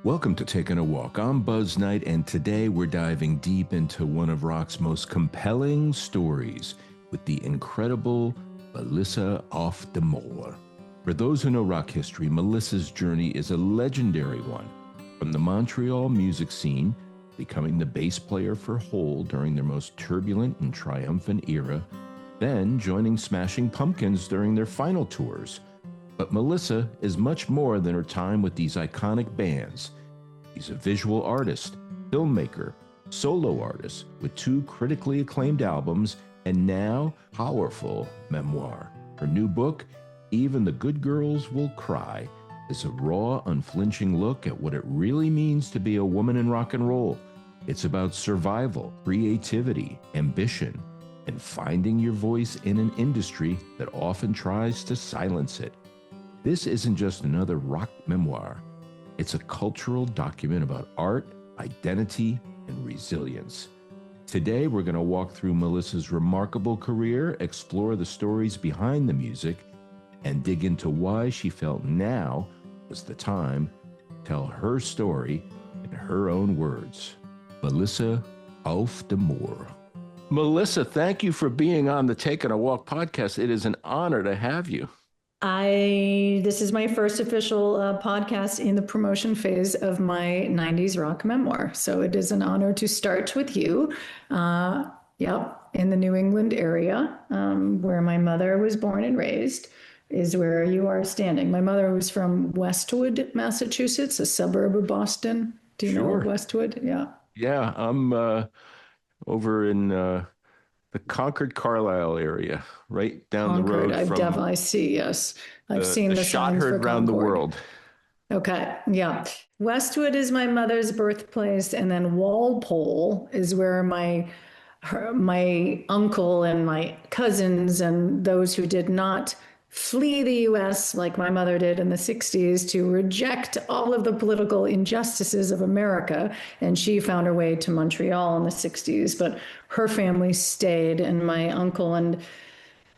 Welcome to Taking a Walk. I'm Buzz Knight, and today we're diving deep into one of rock's most compelling stories with the incredible Melissa Auf der Maur. For those who know rock history, Melissa's journey is a legendary one. From the Montreal music scene, becoming the bass player for Hole during their most turbulent and triumphant era, then joining Smashing Pumkins during their final tours. But Melissa is much more than her time with these iconic bands. She's a visual artist, filmmaker, solo artist with 2 critically acclaimed albums and now powerful memoir. Her new book, Even the Good Girls Will Cry, is a raw, unflinching look at what it really means to be a woman in rock and roll. It's about survival, creativity, ambition, and finding your voice in an industry that often tries to silence it. This isn't just another rock memoir. It's a cultural document about art, identity, and resilience. Today, we're going to walk through Melissa's remarkable career, explore the stories behind the music, and dig into why she felt now was the time to tell her story in her own words. Melissa Auf der Maur. Melissa, thank you for being on the Taking a Walk podcast. It is an honor to have you. This is my first official podcast in the promotion phase of my 90s rock memoir. So it is an honor to start with you. In the New England area, where my mother was born and raised, is where you are standing. My mother was from Westwood, Massachusetts, a suburb of Boston. Do you know Westwood? Yeah. Yeah, I'm over in the Concord, Carlisle area, right down the road from. I see, yes. I've seen the shot signs heard for around the Concord. world. Okay, yeah. Westwood is my mother's birthplace, and then Walpole is where my uncle and my cousins and those who did not flee the U.S. like my mother did in the 60s to reject all of the political injustices of America. And she found her way to Montreal in the 60s, but her family stayed, and my uncle and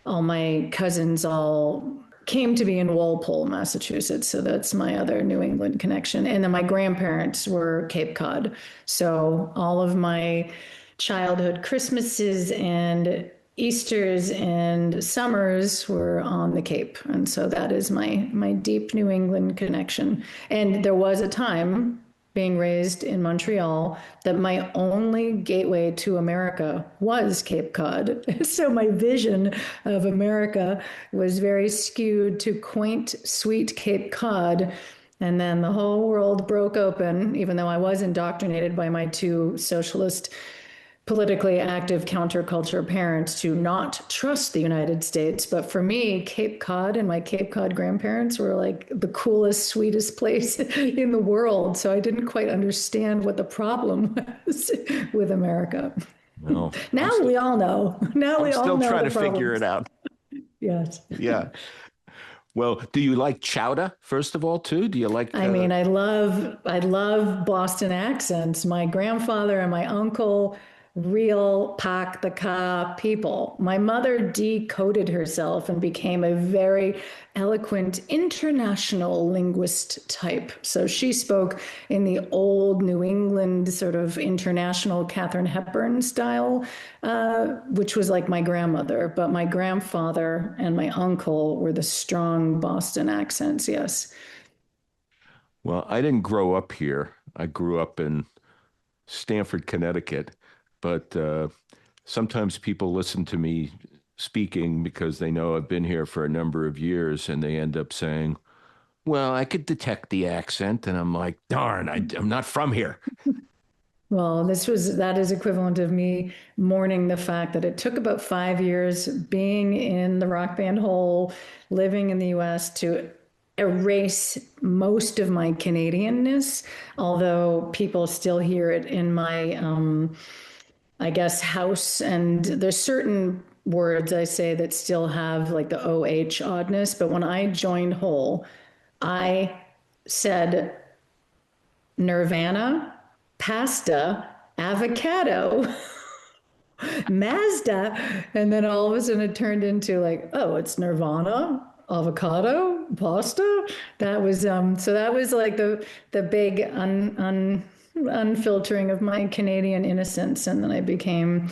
all my cousins all came to be in Walpole, Massachusetts. So that's my other New England connection. And then my grandparents were Cape Cod. So all of my childhood Christmases and Easters and summers were on the Cape. And so that is my deep New England connection. And there was a time, being raised in Montreal, that my only gateway to America was Cape Cod. So my vision of America was very skewed to quaint, sweet Cape Cod. And then the whole world broke open, even though I was indoctrinated by my 2 socialist, politically active counterculture parents to not trust the United States. But for me, Cape Cod and my Cape Cod grandparents were like the coolest, sweetest place in the world. So I didn't quite understand what the problem was with America. Well, now we all know. Now we all know. I'm still trying to figure it out. Yes. Yeah. Well, do you like chowder, first of all, too? Do you like... I mean, I love Boston accents. My grandfather and my uncle, real pack the car people. My mother decoded herself and became a very eloquent international linguist type. So she spoke in the old New England sort of international Katharine Hepburn style, which was like my grandmother. But my grandfather and my uncle were the strong Boston accents, yes. Well, I didn't grow up here. I grew up in Stamford, Connecticut. But sometimes people listen to me speaking because they know I've been here for a number of years, and they end up saying, well, I could detect the accent. And I'm like, darn, I'm not from here. Well, that is equivalent of me mourning the fact that it took about 5 years being in the rock band Hole, living in the U.S. to erase most of my Canadianness, although people still hear it in my I guess house, and there's certain words I say that still have like the OH oddness. But when I joined Hole, I said Nirvana, pasta, avocado, Mazda. And then all of a sudden it turned into like, oh, it's Nirvana, avocado, pasta. That was so that was like the big unfiltering of my Canadian innocence, and then I became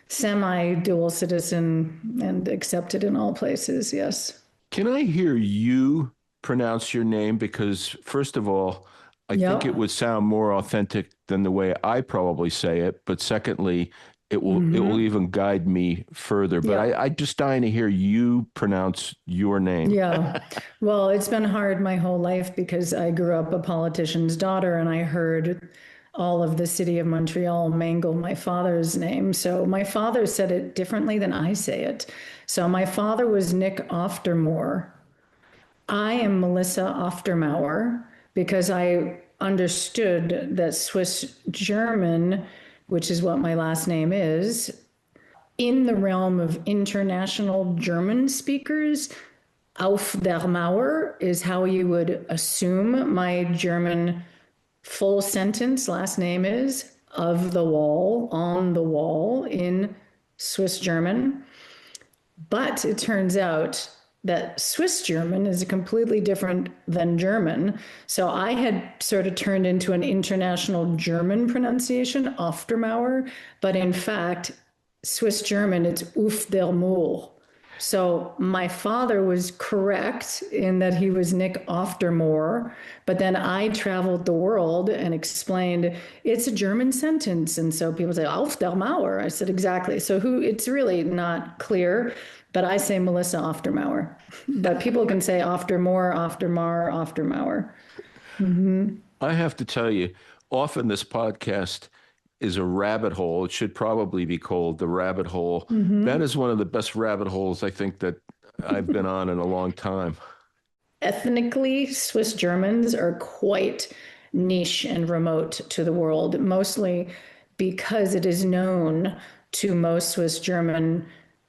semi-dual citizen and accepted in all places. Yes. Can I hear you pronounce your name? Because, first of all, I think it Yep. would sound more authentic than the way I probably say it. But secondly, it will even guide me further. But Yep. I just dying to hear you pronounce your name. Yeah. Well, it's been hard my whole life because I grew up a politician's daughter and I heard all of the city of Montreal mangle my father's name. So my father said it differently than I say it. So my father was Nick Auf der Maur. I am Melissa Auf der Maur because I understood that Swiss German, which is what my last name is, in the realm of international German speakers, Auf der Maur is how you would assume my German full sentence last name is, of the wall, on the wall in Swiss German. But it turns out that Swiss German is completely different than German. So I had sort of turned into an international German pronunciation, Auf der Maur, but in fact, Swiss German, it's Auf der Maur. So my father was correct in that he was Nick Auf der Maur, but then I traveled the world and explained it's a German sentence. And so people say, Auf der Maur. I said, exactly. So it's really not clear, but I say Melissa Auf der Maur. But people can say Auf der Maur, Auf der Maur, Auf der Maur. I have to tell you, often this podcast is a rabbit hole. It should probably be called the rabbit hole. That is one of the best rabbit holes I think that I've been on in a long time. Ethnically, Swiss Germans are quite niche and remote to the world, mostly because it is known to most Swiss German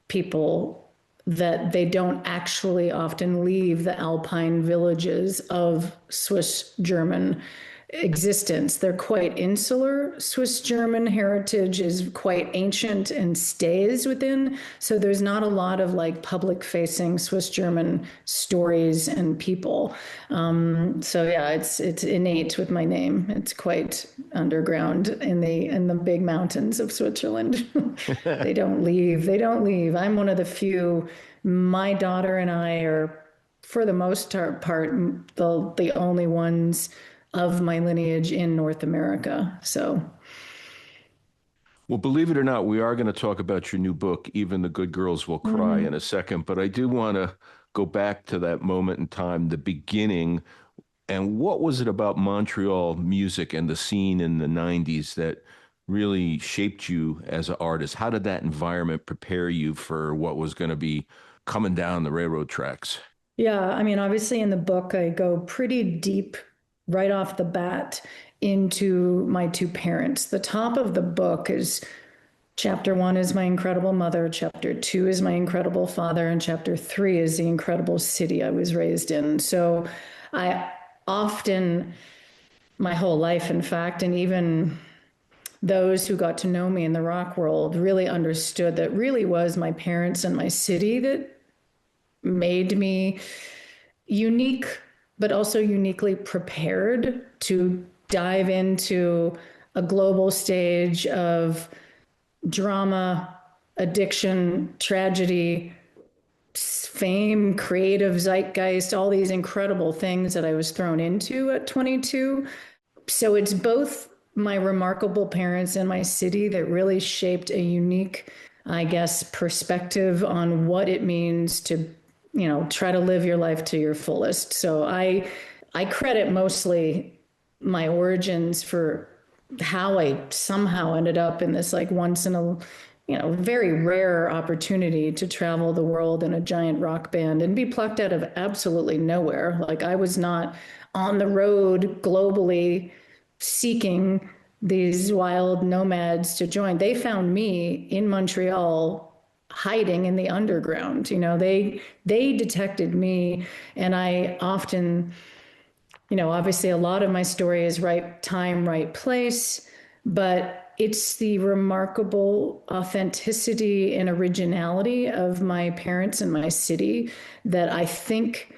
people that they don't actually often leave the alpine villages of Swiss German existence. They're quite insular. Swiss German heritage is quite ancient and stays within. So there's not a lot of like public facing Swiss German stories and people. So yeah, it's innate with my name. It's quite underground in the big mountains of Switzerland. They don't leave. They don't leave. I'm one of the few. My daughter and I are, for the most part, the only ones of my lineage in North America. So, Well, believe it or not, we are going to talk about your new book, Even the Good Girls Will Cry, in a second. But I do want to go back to that moment in time, the beginning. And what was it about Montreal music and the scene in the 90s that really shaped you as an artist? How did that environment prepare you for what was going to be coming down the railroad tracks? yeah, I mean, obviously in the book, I go pretty deep right off the bat into my two parents. The top of the book is chapter 1 is my incredible mother, chapter 2 is my incredible father, and chapter 3 is the incredible city I was raised in. So I often, my whole life, in fact, and even those who got to know me in the rock world really understood that really was my parents and my city that made me unique, but also uniquely prepared to dive into a global stage of drama, addiction, tragedy, fame, creative zeitgeist, all these incredible things that I was thrown into at 22. So it's both my remarkable parents and my city that really shaped a unique, I guess, perspective on what it means to, try to live your life to your fullest. So I credit mostly my origins for how I somehow ended up in this like once in a very rare opportunity to travel the world in a giant rock band and be plucked out of absolutely nowhere. Like I was not on the road globally seeking these wild nomads to join. They found me in Montreal hiding in the underground. They detected me, and I often, obviously a lot of my story is right time, right place, but it's the remarkable authenticity and originality of my parents and my city that I think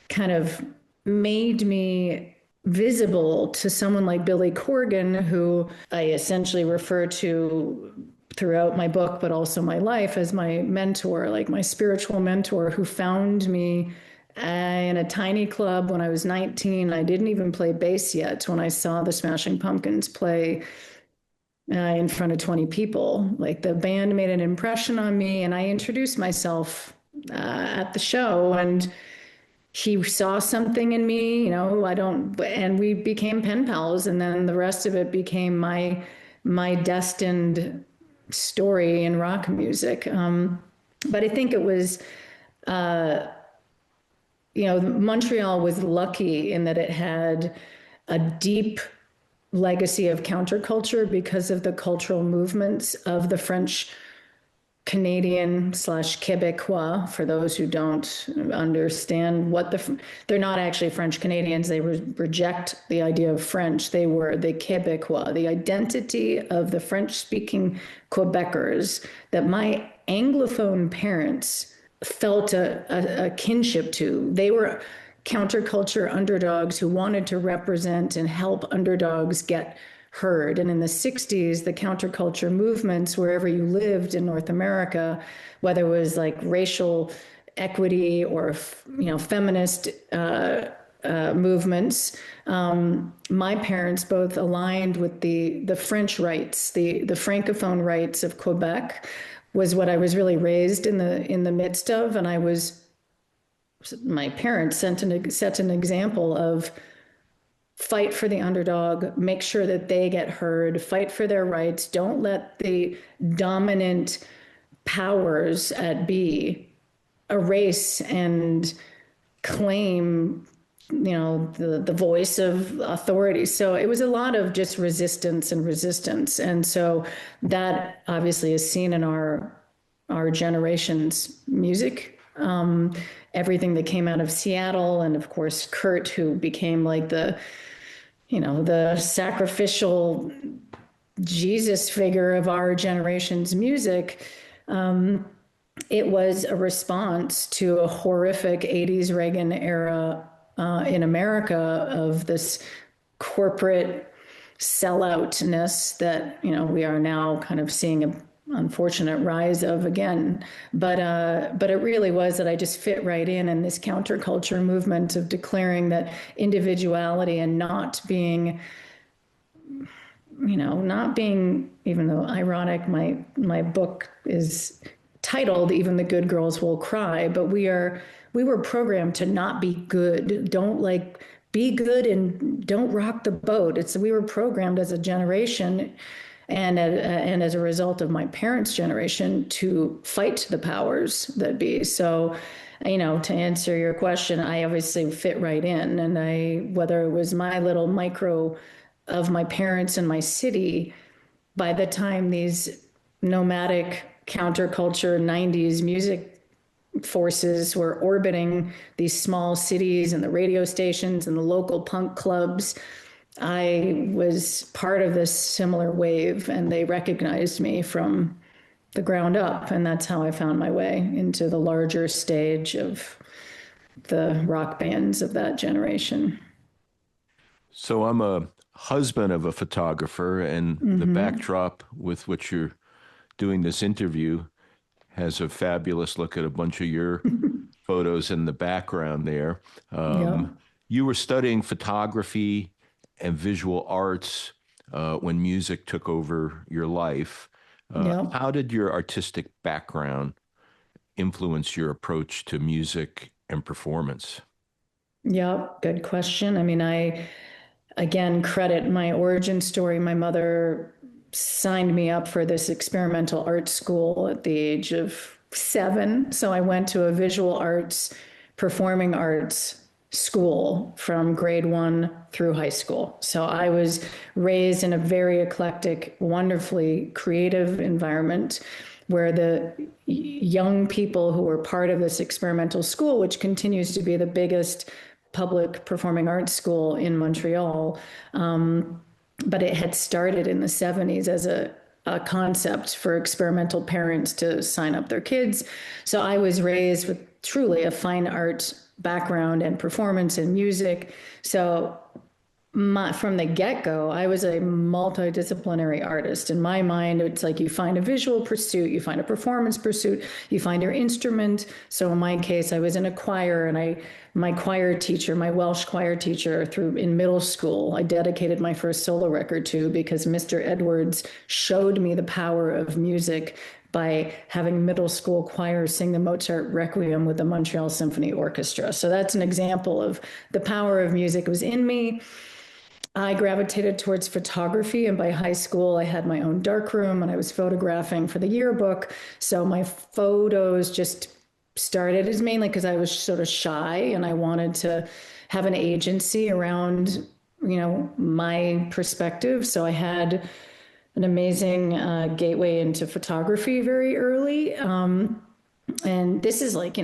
kind of made me visible to someone like Billy Corgan, who I essentially refer to throughout my book, but also my life, as my mentor, like my spiritual mentor, who found me in a tiny club when I was 19. I didn't even play bass yet when I saw the Smashing Pumpkins play in front of 20 people. Like, the band made an impression on me, and I introduced myself at the show, and he saw something in me, and we became pen pals. And then the rest of it became my destined story in rock music. But I think it was, Montreal was lucky in that it had a deep legacy of counterculture because of the cultural movements of the French Canadian / Quebecois. For those who don't understand they're not actually French Canadians. They reject the idea of French. They were the Quebecois, the identity of the French speaking Quebecers that my Anglophone parents felt a kinship to. They were counterculture underdogs who wanted to represent and help underdogs get heard. And in the 60s, the counterculture movements, wherever you lived in North America, whether it was like racial equity or, feminist movements, my parents both aligned with the French rights, the Francophone rights of Quebec was what I was really raised in the midst of. And my parents set an example of fight for the underdog, make sure that they get heard, fight for their rights. Don't let the dominant powers at be erase and claim, the voice of authority. So it was a lot of just resistance. And so that obviously is seen in our generation's music. Everything that came out of Seattle, and of course, Kurt, who became like the sacrificial Jesus figure of our generation's music. It was a response to a horrific 80s Reagan era in America of this corporate selloutness that, we are now kind of seeing an unfortunate rise of again. But it really was that I just fit right in this counterculture movement of declaring that individuality and not being, even though ironic, my book is titled "Even the Good Girls Will Cry," but we were programmed to not be good. Be good and don't rock the boat. We were programmed as a generation, and as a result of my parents' generation, to fight the powers that be. So, to answer your question, I obviously fit right in, and whether it was my little micro of my parents and my city, by the time these nomadic counterculture 90s music forces were orbiting these small cities and the radio stations and the local punk clubs, I was part of this similar wave, and they recognized me from the ground up. And that's how I found my way into the larger stage of the rock bands of that generation. So I'm a husband of a photographer, and the backdrop with which you're doing this interview has a fabulous look at a bunch of your photos in the background there. You were studying photography and visual arts when music took over your life. How did your artistic background influence your approach to music and performance? Yeah, good question. I mean, I, again, credit my origin story. My mother signed me up for this experimental art school at the age of 7. So I went to a visual arts, performing arts school from grade 1 through high school. So I was raised in a very eclectic, wonderfully creative environment where the young people who were part of this experimental school, which continues to be the biggest public performing arts school in Montreal, but it had started in the 70s as a concept for experimental parents to sign up their kids. So I was raised with truly a fine art background and performance and music. So from the get-go, I was a multidisciplinary artist. In my mind, it's like you find a visual pursuit, you find a performance pursuit, you find your instrument. So in my case, I was in a choir, and my choir teacher, my Welsh choir teacher in middle school, I dedicated my first solo record to, because Mr. Edwards showed me the power of music by having middle school choirs sing the Mozart Requiem with the Montreal Symphony Orchestra. So that's an example of the power of music. It was in me. I gravitated towards photography, and by high school, I had my own darkroom and I was photographing for the yearbook. So my photos just started as mainly because I was sort of shy and I wanted to have an agency around, my perspective. So I had an amazing gateway into photography very early. And this is like,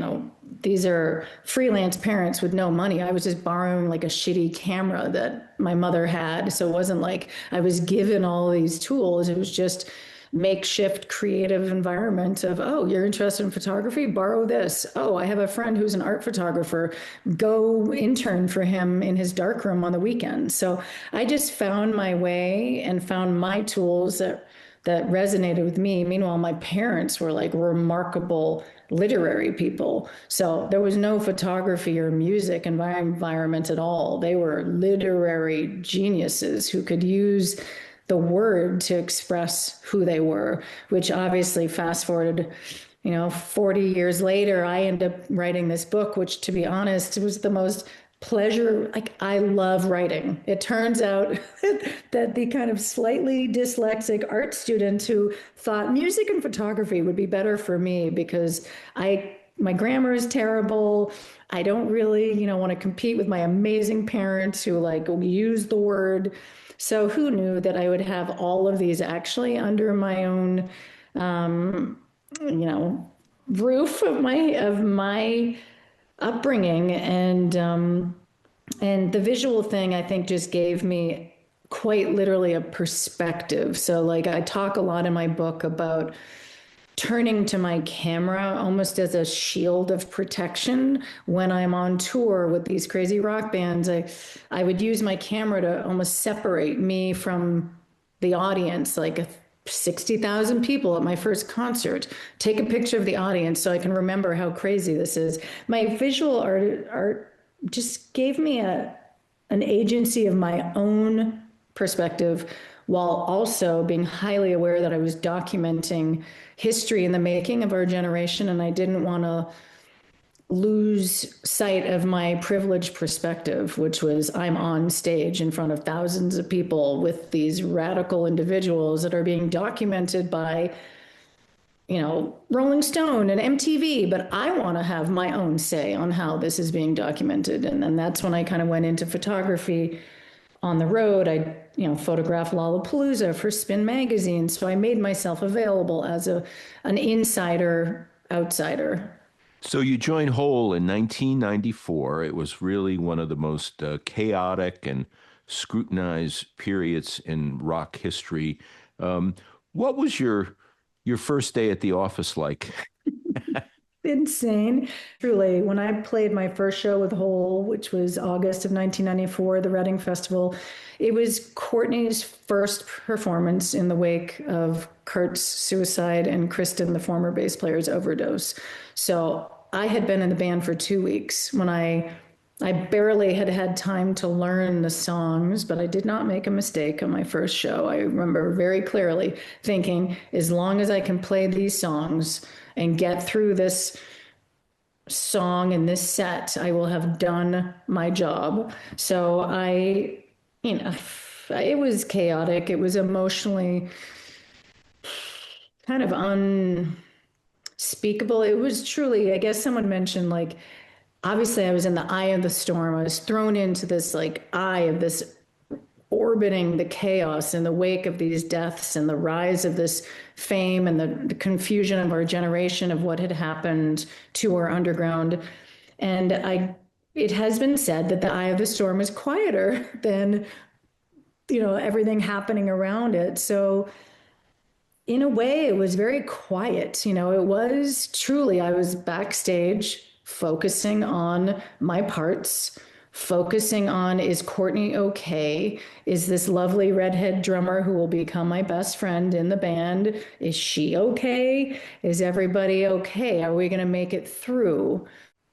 these are freelance parents with no money. I was just borrowing like a shitty camera that my mother had. So it wasn't like I was given all these tools. It was just makeshift creative environment of, oh, you're interested in photography? Borrow this. Oh, I have a friend who's an art photographer. Go intern for him in his darkroom on the weekend. So I just found my way and found my tools that resonated with me. Meanwhile, my parents were like remarkable literary people. So there was no photography or music environment at all. They were literary geniuses who could use the word to express who they were, which obviously fast forwarded, 40 years later, I ended up writing this book, which, to be honest, was the most pleasure. Like, I love writing. It turns out that the kind of slightly dyslexic art student who thought music and photography would be better for me because my grammar is terrible. I don't really, want to compete with my amazing parents who use the word. So who knew that I would have all of these actually under my own, roof of my upbringing, and the visual thing, I think, just gave me quite literally a perspective. So I talk a lot in my book about turning to my camera almost as a shield of protection. When I'm on tour with these crazy rock bands, I would use my camera to almost separate me from the audience, 60,000 people at my first concert. Take a picture of the audience so I can remember how crazy this is. My visual art just gave me an agency of my own perspective, while also being highly aware that I was documenting history in the making of our generation, and I didn't want to lose sight of my privileged perspective, which was I'm on stage in front of thousands of people with these radical individuals that are being documented by, Rolling Stone and MTV, but I want to have my own say on how this is being documented. And then that's when I kind of went into photography on the road. I, photographed Lollapalooza for Spin Magazine. So I made myself available as an insider outsider. So you joined Hole in 1994. It was really one of the most chaotic and scrutinized periods in rock history. What was your first day at the office like? Insane. Truly, when I played my first show with Hole, which was August of 1994, the Reading Festival, it was Courtney's first performance in the wake of Kurt's suicide and Kristen, the former bass player's overdose. So I had been in the band for 2 weeks when I barely had time to learn the songs, but I did not make a mistake on my first show. I remember very clearly thinking, as long as I can play these songs and get through this song and this set, I will have done my job. So it was chaotic. It was emotionally kind of unspeakable. It was truly, I guess someone mentioned, obviously I was in the eye of the storm. I was thrown into this eye of this orbiting the chaos in the wake of these deaths and the rise of this fame and the confusion of our generation of what had happened to our underground. And it has been said that the eye of the storm is quieter than everything happening around it. So in a way, it was very quiet. It was truly, I was backstage focusing on my parts, focusing on, is Courtney okay? Is this lovely redhead drummer who will become my best friend in the band, is she okay? Is everybody okay? Are we going to make it through?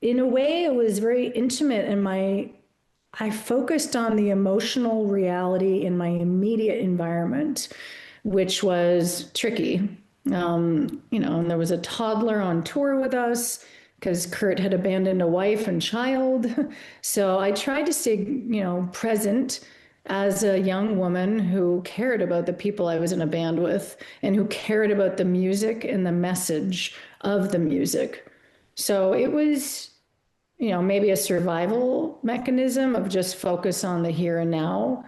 In a way, it was very intimate, and I focused on the emotional reality in my immediate environment, which was tricky. And there was a toddler on tour with us because Kurt had abandoned a wife and child. So I tried to stay, present as a young woman who cared about the people I was in a band with and who cared about the music and the message of the music. So it was, maybe a survival mechanism of just focus on the here and now.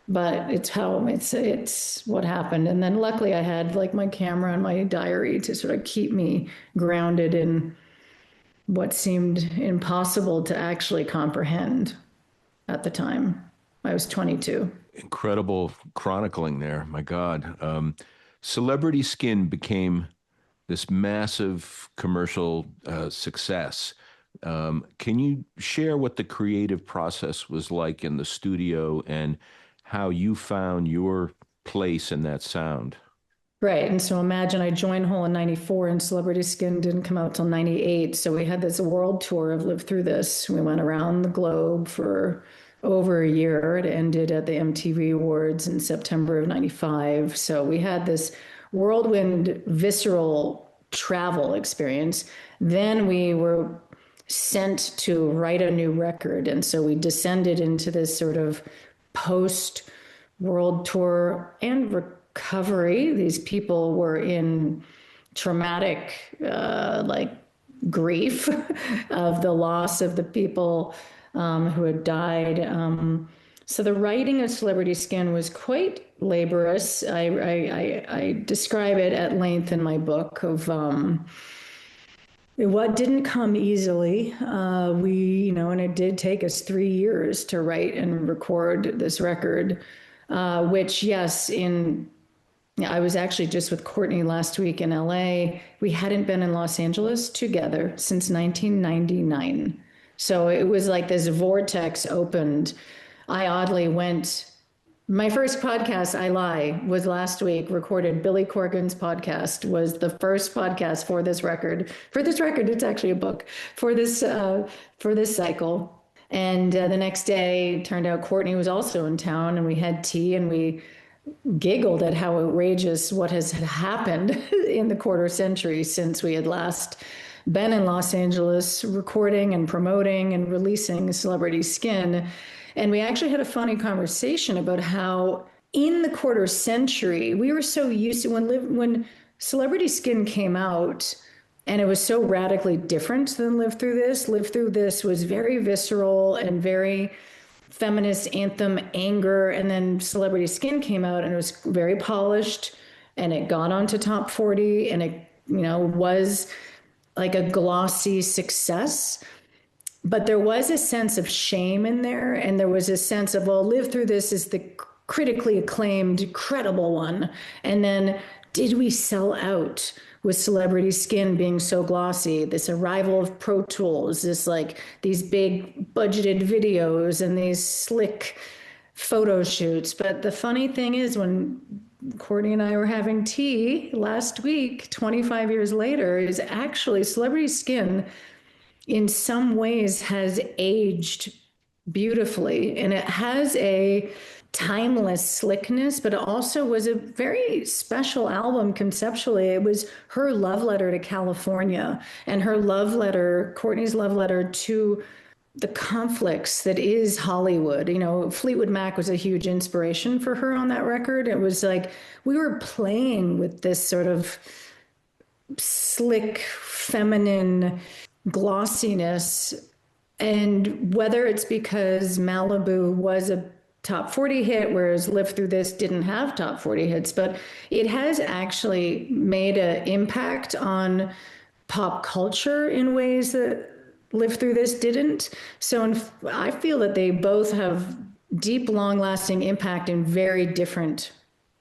But it's what happened. And then luckily I had like my camera and my diary to sort of keep me grounded in what seemed impossible to actually comprehend at the time. I was 22. Incredible chronicling there. My God. Celebrity Skin became this massive commercial success. Can you share what the creative process was like in the studio and how you found your place in that sound? Right. And so imagine I joined Hole in 94 and Celebrity Skin didn't come out till 98. So we had this world tour of Live Through This. We went around the globe for over a year. It ended at the MTV Awards in September of 95. So we had this whirlwind, visceral travel experience. Then we were sent to write a new record. And so we descended into this sort of post world tour and recovery. These people were in traumatic, grief of the loss of the people who had died. So the writing of Celebrity Skin was quite laborious. I describe it at length in my book of what didn't come easily. And it did take us 3 years to write and record this record, which, yes, I was actually just with Courtney last week in LA. We hadn't been in Los Angeles together since 1999. So it was like this vortex opened. I oddly went. My first podcast, I lie, was last week, recorded. Billy Corgan's podcast was the first podcast for this record. For this record, it's actually a book for this cycle. And the next day, turned out Courtney was also in town, and we had tea, and we giggled at how outrageous what has happened in the quarter century since we had last been in Los Angeles recording and promoting and releasing Celebrity Skin. And we actually had a funny conversation about how in the quarter century, we were so used to when Celebrity Skin came out, and it was so radically different than Live Through This. Live Through This was very visceral and very feminist anthem anger. And then Celebrity Skin came out and it was very polished and it got onto top 40 and it, was like a glossy success. But there was a sense of shame in there. And there was a sense of, well, Live Through This is the critically acclaimed, credible one. And then did we sell out with Celebrity Skin being so glossy, this arrival of Pro Tools, these big budgeted videos and these slick photo shoots. But the funny thing is when Courtney and I were having tea last week, 25 years later, is actually Celebrity Skin in some ways has aged beautifully, and it has a timeless slickness, but it also was a very special album conceptually. It was her love letter to California and her love letter, Courtney's love letter to the conflicts that is Hollywood. Fleetwood Mac was a huge inspiration for her on that record. It was like we were playing with this sort of slick, feminine glossiness. And whether it's because Malibu was a top 40 hit, whereas Live Through This didn't have top 40 hits, but it has actually made an impact on pop culture in ways that Live Through This didn't. So I feel that they both have deep, long-lasting impact in very different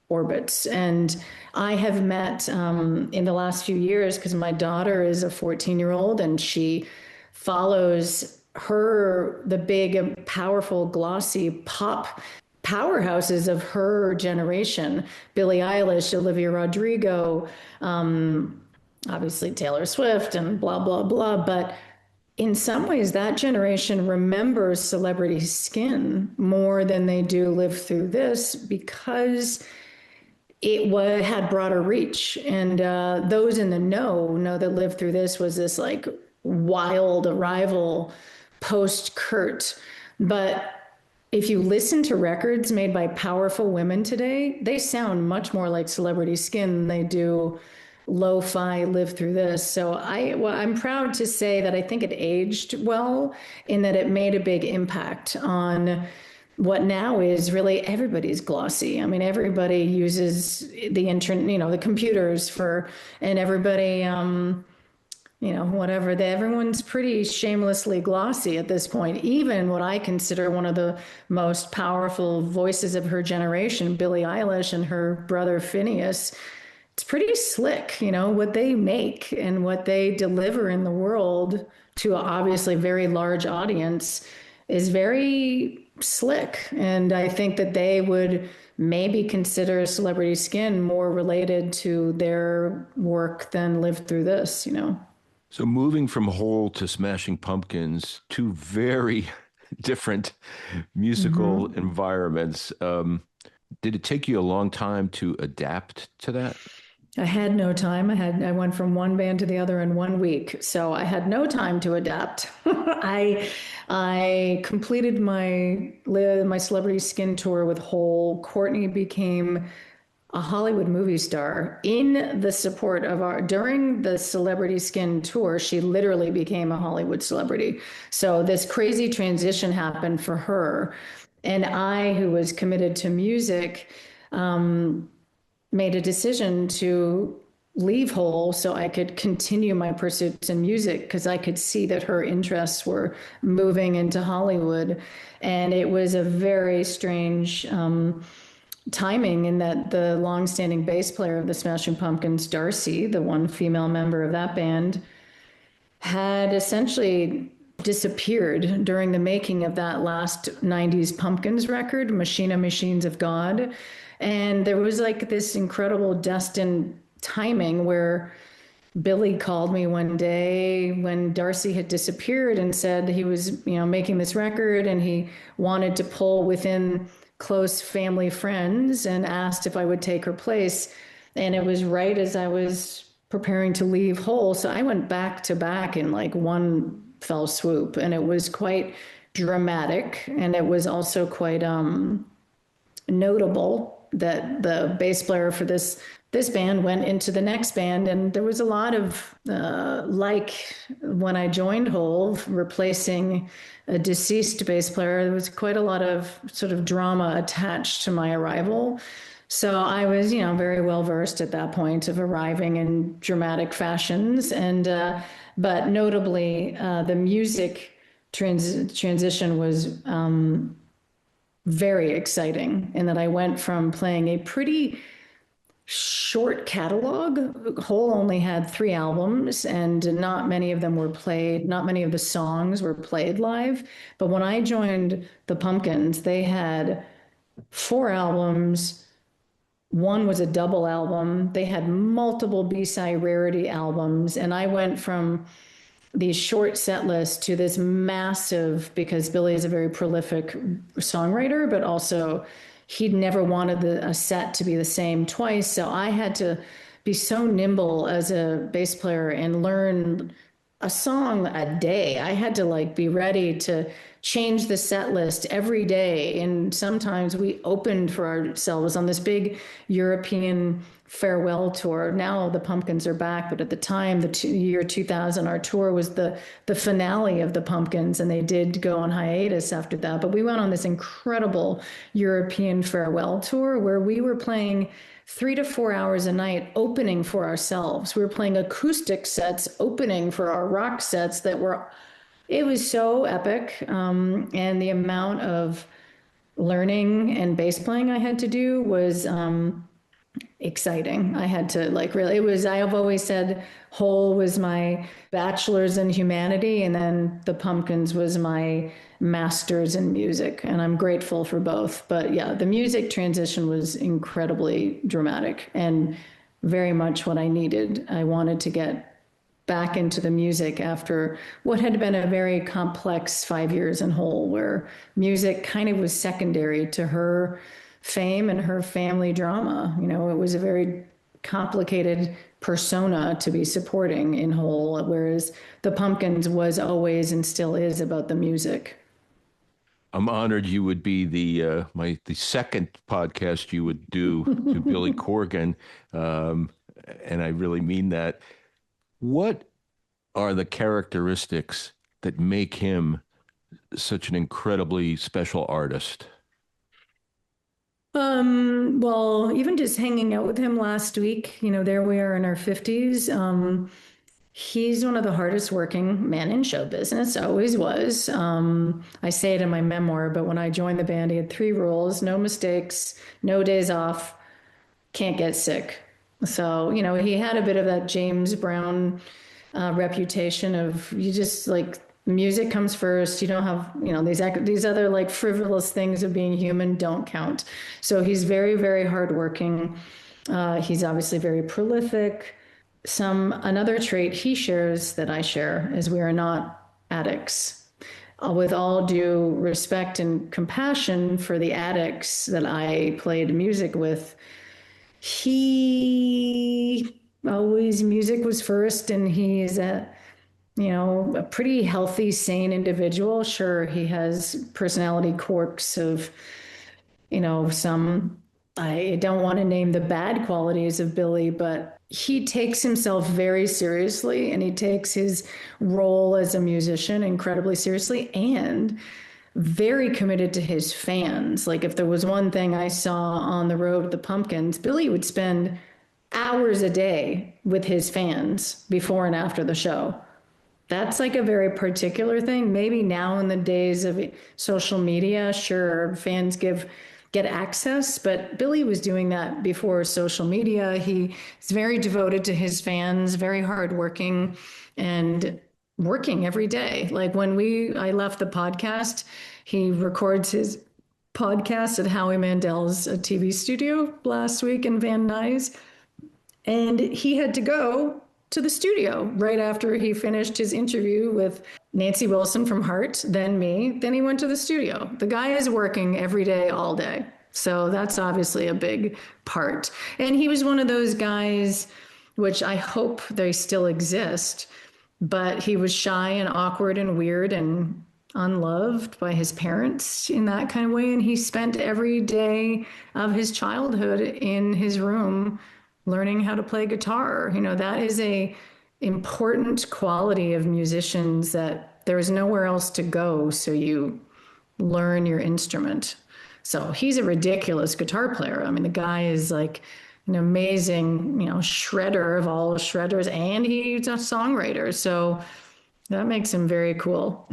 orbits. And I have met in the last few years, because my daughter is a 14-year-old and she follows the big, powerful, glossy pop powerhouses of her generation, Billie Eilish, Olivia Rodrigo, obviously Taylor Swift, and blah, blah, blah. But in some ways, that generation remembers Celebrity Skin more than they do Live Through This, because it had broader reach. And those in the know that Live Through This was this like wild arrival post Kurt. But if you listen to records made by powerful women today, they sound much more like Celebrity Skin than they do lo-fi Live Through This. So I'm proud to say that I think it aged well, in that it made a big impact on what now is really everybody's glossy. I mean, everybody uses the internet, the computers and everybody, whatever. Everyone's pretty shamelessly glossy at this point. Even what I consider one of the most powerful voices of her generation, Billie Eilish and her brother Phineas, it's pretty slick, what they make and what they deliver in the world to an obviously very large audience is very slick. And I think that they would maybe consider Celebrity Skin more related to their work than Live Through This. So moving from Hole to Smashing Pumpkins, two very different musical environments. Did it take you a long time to adapt to that? I had no time. I went from one band to the other in 1 week, so I had no time to adapt. I completed my Celebrity Skin tour with Hole. Courtney became a Hollywood movie star in the support of during the Celebrity Skin tour. She literally became a Hollywood celebrity. So this crazy transition happened for her, and I, who was committed to music, made a decision to leave Hole so I could continue my pursuits in music, because I could see that her interests were moving into Hollywood. And it was a very strange timing, in that the longstanding bass player of the Smashing Pumpkins, Darcy, the one female member of that band, had essentially disappeared during the making of that last 90s Pumpkins record, Machines of God. And there was like this incredible destined timing where Billy called me one day when Darcy had disappeared and said he was, making this record, and he wanted to pull within close family friends, and asked if I would take her place. And it was right as I was preparing to leave Hole. So I went back to back in like one fell swoop, and it was quite dramatic. And it was also quite notable that the bass player for this band went into the next band. And there was a lot of, like when I joined Hole, replacing a deceased bass player, there was quite a lot of sort of drama attached to my arrival. So I was, very well versed at that point of arriving in dramatic fashions. And, but notably, the music transition was very exciting, in that I went from playing a pretty short catalog. Hole only had 3 albums, and not many of them were played. Not many of the songs were played live. But when I joined the Pumpkins, they had 4 albums. One was a double album. They had multiple B-side rarity albums. And I went from these short set lists to this massive, because Billy is a very prolific songwriter, but also he'd never wanted a set to be the same twice. So I had to be so nimble as a bass player and learn a song a day. I had to be ready to change the set list every day. And sometimes we opened for ourselves on this big European farewell tour. Now the Pumpkins are back, but at the time, year 2000, our tour was the finale of the Pumpkins, and they did go on hiatus after that. But we went on this incredible European farewell tour where we were playing 3 to 4 hours a night opening for ourselves. We were playing acoustic sets opening for our rock sets it was so epic. And the amount of learning and bass playing I had to do was exciting. I had to like really, it was, I have always said Hole was my bachelor's in humanity, and then the Pumpkins was my master's in music. And I'm grateful for both. But yeah, the music transition was incredibly dramatic and very much what I needed. I wanted to get back into the music after what had been a very complex 5 years in Hole, where music kind of was secondary to her fame and her family drama. You know, it was a very complicated persona to be supporting in Hole, whereas the Pumpkins was always and still is about the music. I'm honored you would be the second podcast you would do to Billy Corgan, and I really mean that. What are the characteristics that make him such an incredibly special artist? Well, even just hanging out with him last week, you know, there we are in our 50s. He's one of the hardest working men in show business, always was. I say it in my memoir, but when I joined the band, he had 3 rules: no mistakes, no days off, can't get sick. So, you know, he had a bit of that James Brown reputation of, you just like, music comes first. You don't have, you know, these other like frivolous things of being human don't count. So he's very, very hardworking. He's obviously very prolific. Another trait he shares that I share is we are not addicts. With all due respect and compassion for the addicts that I played music with, he always, music was first, and he's a pretty healthy, sane individual. Sure, he has personality quirks of, some, I don't want to name the bad qualities of Billy, but he takes himself very seriously, and he takes his role as a musician incredibly seriously, and very committed to his fans. Like, if there was one thing I saw on the road with the Pumpkins, Billy would spend hours a day with his fans before and after the show. That's like a very particular thing. Maybe now in the days of social media, sure, fans get access, but Billy was doing that before social media. He is very devoted to his fans, very hardworking, and working every day. Like when I left the podcast, he records his podcast at Howie Mandel's TV studio last week in Van Nuys. And he had to go to the studio right after he finished his interview with Nancy Wilson from Heart, then me. Then he went to the studio. The guy is working every day, all day. So that's obviously a big part. And he was one of those guys, which I hope they still exist, but he was shy and awkward and weird and unloved by his parents in that kind of way. And he spent every day of his childhood in his room learning how to play guitar. You know, that is a important quality of musicians, that there is nowhere else to go, so you learn your instrument. So he's a ridiculous guitar player. I mean, the guy is like an amazing, shredder of all shredders, and he's a songwriter. So that makes him very cool.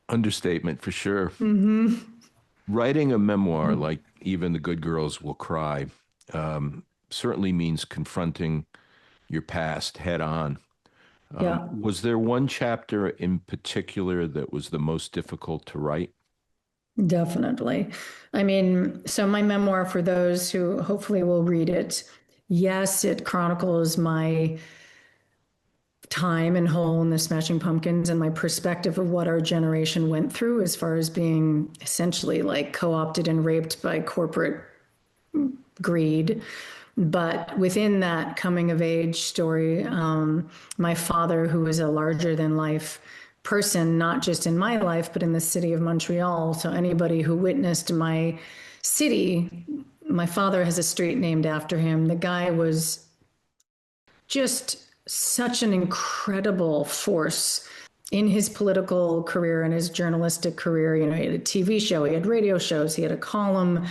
Understatement for sure. Mm-hmm. Writing a memoir like Even the Good Girls Will Cry certainly means confronting your past head on. Yeah. Was there one chapter in particular that was the most difficult to write? Definitely. I mean, so my memoir, for those who hopefully will read it, yes, it chronicles my time in Hole and the Smashing Pumpkins and my perspective of what our generation went through as far as being essentially like co-opted and raped by corporate greed. But within that coming of age story, my father, who was a larger than life person, not just in my life, but in the city of Montreal. So anybody who witnessed my city, my father has a street named after him. The guy was just such an incredible force in his political career and his journalistic career. He had a TV show, he had radio shows, he had a column.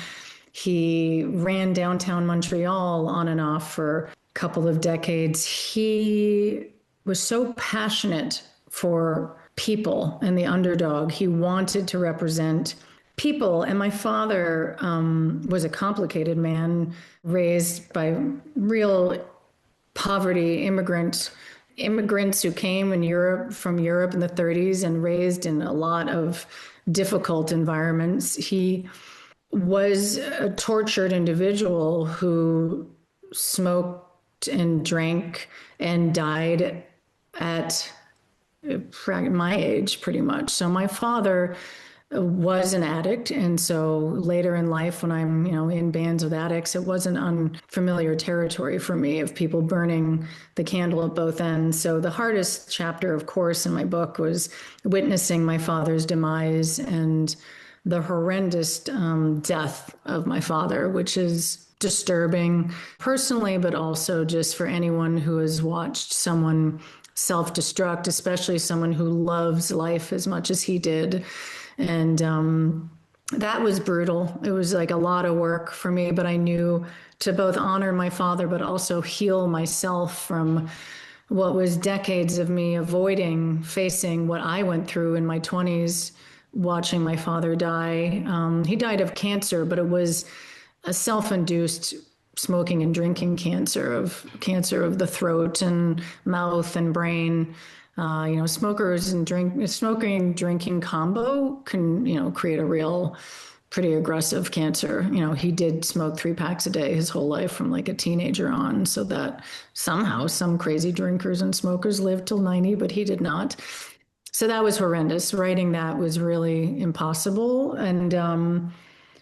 He ran downtown Montreal on and off for a couple of decades. He was so passionate for people and the underdog. He wanted to represent people. And my father was a complicated man, raised by real poverty immigrants who came from Europe in the 30s and raised in a lot of difficult environments. He was a tortured individual who smoked and drank and died at my age, pretty much. So my father was an addict, and so later in life, when I'm in bands with addicts, it wasn't unfamiliar territory for me of people burning the candle at both ends. So the hardest chapter, of course, in my book was witnessing my father's demise and the horrendous death of my father, which is disturbing personally, but also just for anyone who has watched someone self-destruct, especially someone who loves life as much as he did. And that was brutal. It was like a lot of work for me, but I knew to both honor my father, but also heal myself from what was decades of me avoiding facing what I went through in my 20s, watching my father die. He died of cancer, but it was a self-induced smoking and drinking cancer of the throat and mouth and brain. Smokers and smoking and drinking combo can, create a real pretty aggressive cancer. He did smoke 3 packs a day his whole life from like a teenager on, so that somehow some crazy drinkers and smokers lived till 90, but he did not. So that was horrendous. Writing that was really impossible. And,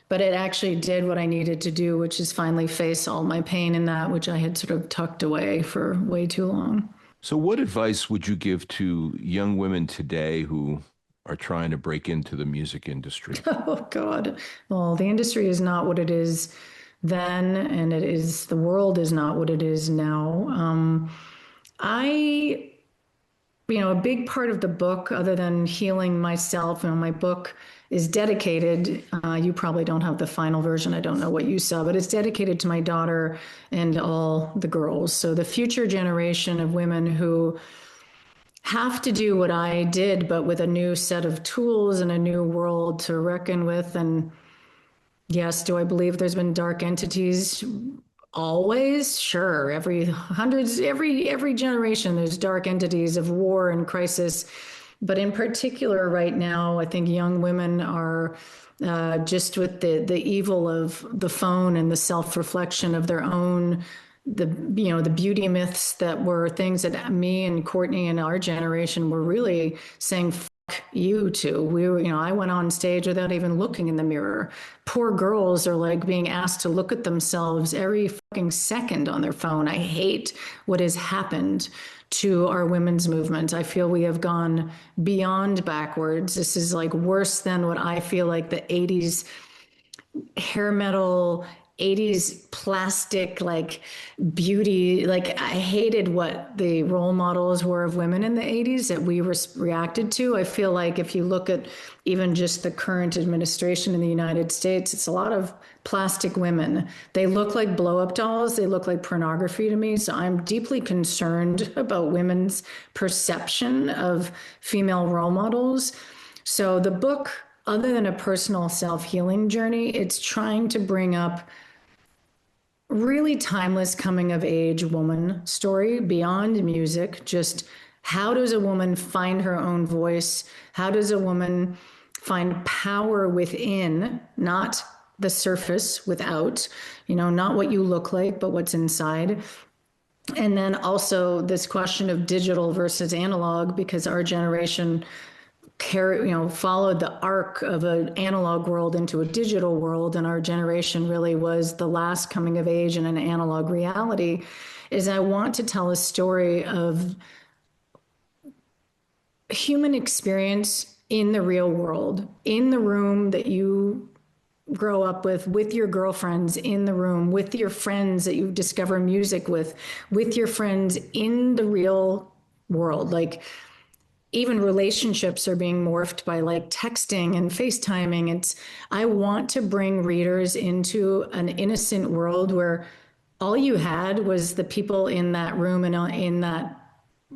but it actually did what I needed to do, which is finally face all my pain in that, which I had sort of tucked away for way too long. So what advice would you give to young women today who are trying to break into the music industry? Oh, God. Well, the industry is not what it is then, and the world is not what it is now. A big part of the book, other than healing myself, my book is dedicated. You probably don't have the final version. I don't know what you saw, but it's dedicated to my daughter and all the girls. So the future generation of women who have to do what I did, but with a new set of tools and a new world to reckon with. And yes, do I believe there's been dark entities? Always, sure. Every generation, there's dark entities of war and crisis. But in particular, right now, I think young women are just with the evil of the phone and the self-reflection of their own, the beauty myths that were things that me and Courtney and our generation were really saying you to. I went on stage without even looking in the mirror. Poor girls are like being asked to look at themselves every fucking second on their phone. I hate what has happened to our women's movement. I feel we have gone beyond backwards. This is like worse than what I feel like the 80s hair metal, 80s plastic, like beauty. Like I hated what the role models were of women in the 80s that we reacted to. I feel like if you look at even just the current administration in the United States, it's a lot of plastic women. They look like blow-up dolls. They look like pornography to me. So I'm deeply concerned about women's perception of female role models. So the book, other than a personal self-healing journey, it's trying to bring up really timeless coming of age woman story beyond music. Just how does a woman find her own voice? How does a woman find power within, not the surface without, not what you look like, but what's inside? And then also this question of digital versus analog, because our generation followed the arc of an analog world into a digital world, and our generation really was the last coming of age in an analog reality. Is I want to tell a story of human experience in the real world, in the room that you grow up with your girlfriends, in the room with your friends that you discover music with your friends in the real world. Like, even relationships are being morphed by like texting and FaceTiming. I want to bring readers into an innocent world where all you had was the people in that room and in that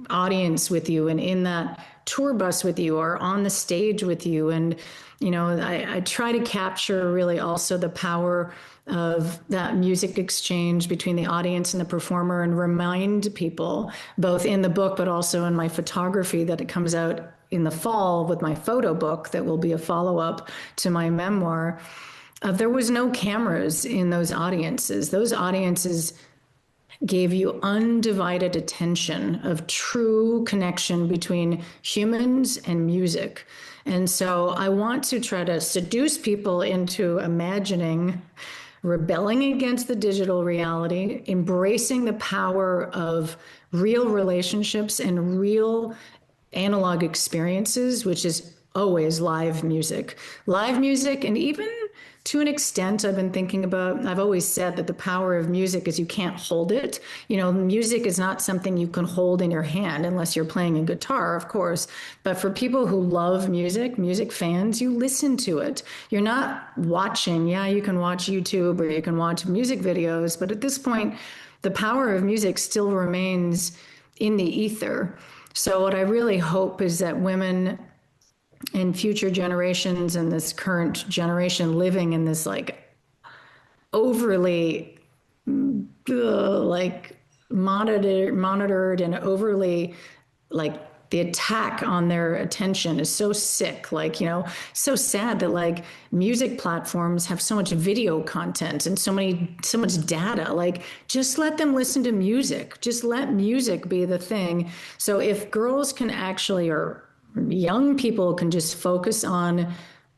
audience with you and in that tour bus with you or on the stage with you. And, I try to capture really also the power of that music exchange between the audience and the performer, and remind people, both in the book, but also in my photography, that it comes out in the fall with my photo book that will be a follow-up to my memoir. There was no cameras in those audiences. Those audiences gave you undivided attention of true connection between humans and music. And so I want to try to seduce people into imagining, rebelling against the digital reality, embracing the power of real relationships and real analog experiences, which is always live music. Live music, and even to an extent, I've always said that the power of music is you can't hold it. Music is not something you can hold in your hand unless you're playing a guitar, of course. But for people who love music fans, you listen to it. You're not watching. Yeah, you can watch YouTube or you can watch music videos. But at this point, the power of music still remains in the ether. So what I really hope is that women and future generations and this current generation living in this overly monitored and overly the attack on their attention is so sick, so sad that music platforms have so much video content and so much data. Just let them listen to music. Just let music be the thing. So if girls can actually, or young people can just focus on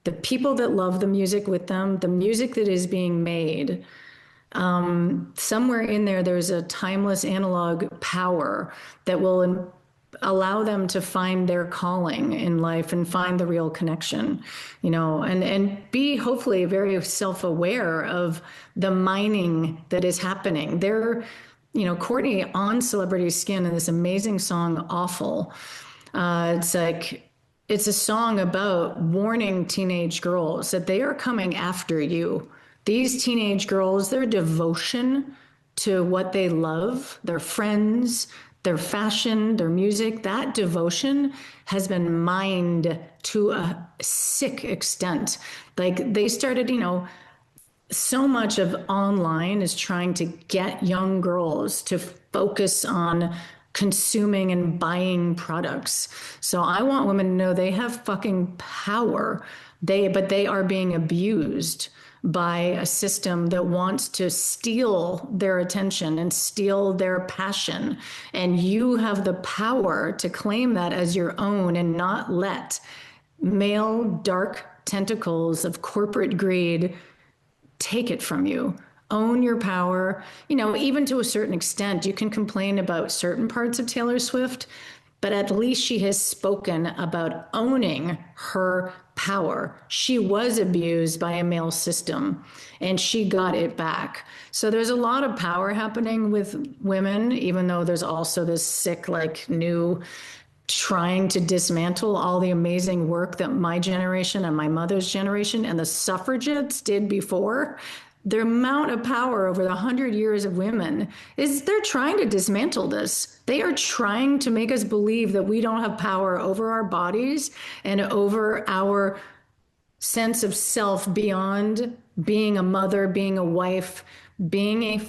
the people that love the music with them, the music that is being made. Somewhere in there's a timeless analog power that will allow them to find their calling in life and find the real connection, and be hopefully very self-aware of the mining that is happening. Courtney on Celebrity Skin in this amazing song, Awful. It's a song about warning teenage girls that they are coming after you. These teenage girls, their devotion to what they love, their friends, their fashion, their music, that devotion has been mined to a sick extent. They started, so much of online is trying to get young girls to focus on consuming and buying products. So I want women to know they have fucking power. But they are being abused by a system that wants to steal their attention and steal their passion. And you have the power to claim that as your own and not let male dark tentacles of corporate greed take it from you. Own your power. Even to a certain extent, you can complain about certain parts of Taylor Swift, but at least she has spoken about owning her power. She was abused by a male system and she got it back. So there's a lot of power happening with women, even though there's also this sick, new trying to dismantle all the amazing work that my generation and my mother's generation and the suffragettes did before. The amount of power over the 100 years of women is they're trying to dismantle this. They are trying to make us believe that we don't have power over our bodies and over our sense of self beyond being a mother, being a wife, being a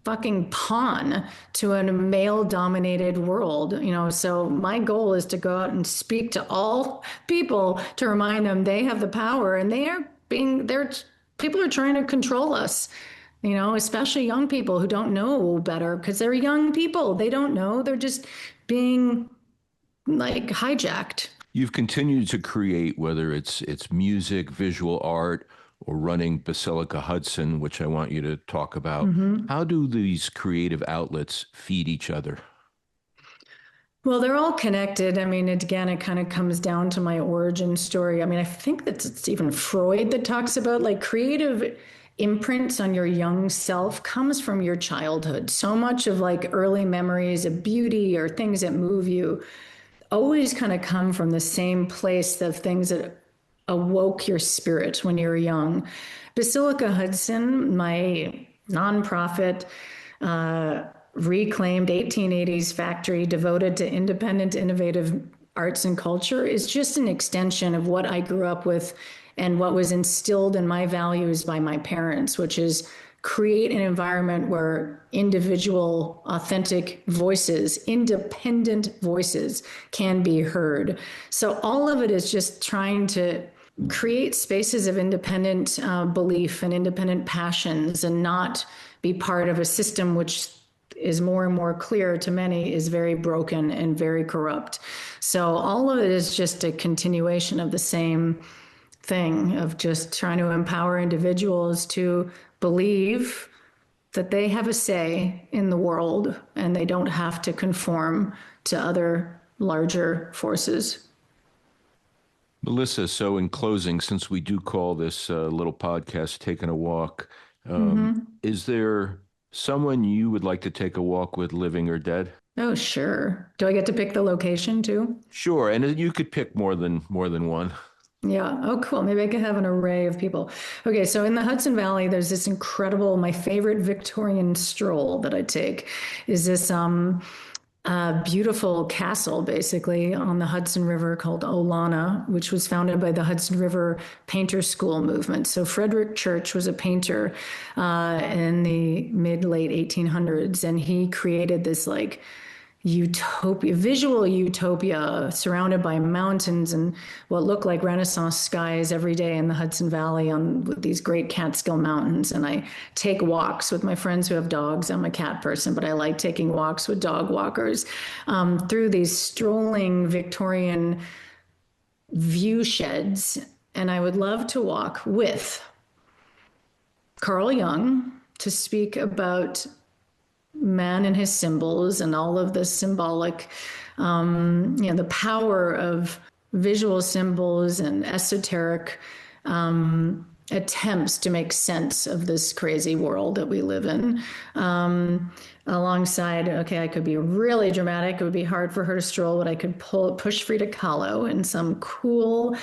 fucking pawn to a male-dominated world. So my goal is to go out and speak to all people to remind them they have the power, and people are trying to control us, especially young people who don't know better because they're young people. They don't know. They're just being hijacked. You've continued to create, whether it's music, visual art, or running Basilica Hudson, which I want you to talk about. Mm-hmm. How do these creative outlets feed each other? Well, they're all connected. It kind of comes down to my origin story. I think that it's even Freud that talks about creative imprints on your young self comes from your childhood. So much of early memories of beauty or things that move you always kind of come from the same place of things that awoke your spirit when you were young. Basilica Hudson, my nonprofit, reclaimed 1880s factory devoted to independent, innovative arts and culture is just an extension of what I grew up with and what was instilled in my values by my parents, which is create an environment where individual, authentic voices, independent voices can be heard. So all of it is just trying to create spaces of independent belief and independent passions and not be part of a system which is more and more clear to many is very broken and very corrupt. So all of it is just a continuation of the same thing of just trying to empower individuals to believe that they have a say in the world and they don't have to conform to other larger forces. Melissa, so in closing, since we do call this little podcast Taking a Walk, is there someone you would like to take a walk with, living or dead? Oh, sure. Do I get to pick the location too? Sure, and you could pick more than one. Yeah. Oh, cool. Maybe I could have an array of people. Okay. So in the Hudson Valley, there's this incredible, my favorite Victorian stroll that I take is this beautiful castle, basically, on the Hudson River called Olana, which was founded by the Hudson River Painter School movement. So Frederick Church was a painter in the mid-late 1800s, and he created this like visual utopia surrounded by mountains and what looked like Renaissance skies every day in the Hudson Valley with these great Catskill Mountains. And I take walks with my friends who have dogs. I'm a cat person, but I like taking walks with dog walkers through these strolling Victorian view sheds. And I would love to walk with Carl Jung to speak about man and his symbols and all of the symbolic, the power of visual symbols and esoteric attempts to make sense of this crazy world that we live in. Alongside, I could be really dramatic. It would be hard for her to stroll, but I could push Frida Kahlo in some cool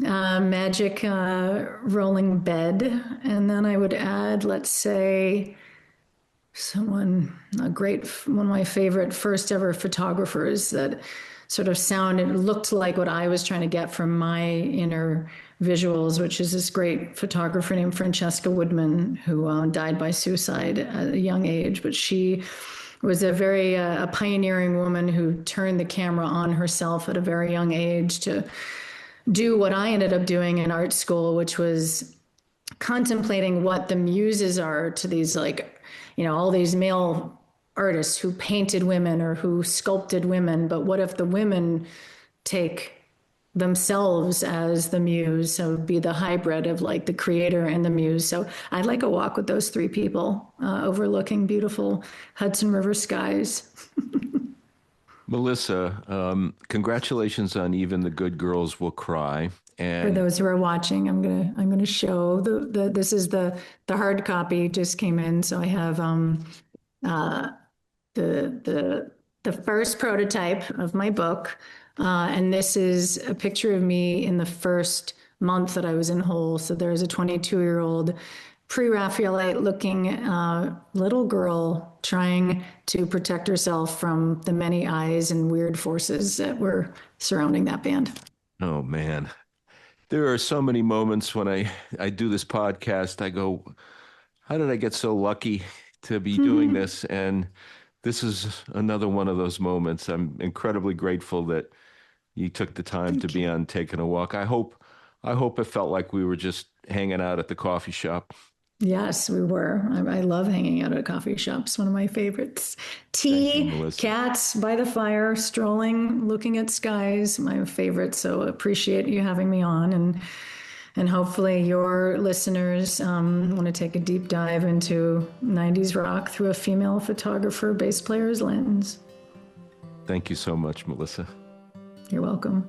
magic rolling bed. And then I would add, let's say, one of my favorite first ever photographers that sort of looked like what I was trying to get from my inner visuals, which is this great photographer named Francesca Woodman, who died by suicide at a young age. But she was a pioneering woman who turned the camera on herself at a very young age to do what I ended up doing in art school, which was contemplating what the muses are to these all these male artists who painted women or who sculpted women, but what if the women take themselves as the muse? So it would be the hybrid of like the creator and the muse. So I'd like a walk with those three people overlooking beautiful Hudson River skies. Melissa, congratulations on Even the Good Girls Will Cry. And for those who are watching, I'm gonna show this is the hard copy just came in, so I have the first prototype of my book, and this is a picture of me in the first month that I was in Hull. So there's a 22-year-old pre-Raphaelite looking little girl trying to protect herself from the many eyes and weird forces that were surrounding that band. Oh man. There are so many moments when I do this podcast, I go, how did I get so lucky to be doing this? And this is another one of those moments. I'm incredibly grateful that you took the time to be on Taking a Walk. I hope it felt like we were just hanging out at the coffee shop. Yes, we were. I love hanging out at coffee shops. One of my favorites. Tea, cats by the fire, strolling, looking at skies, my favorite. So appreciate you having me on. And hopefully your listeners want to take a deep dive into 90s rock through a female photographer, bass player's lens. Thank you so much, Melissa. You're welcome.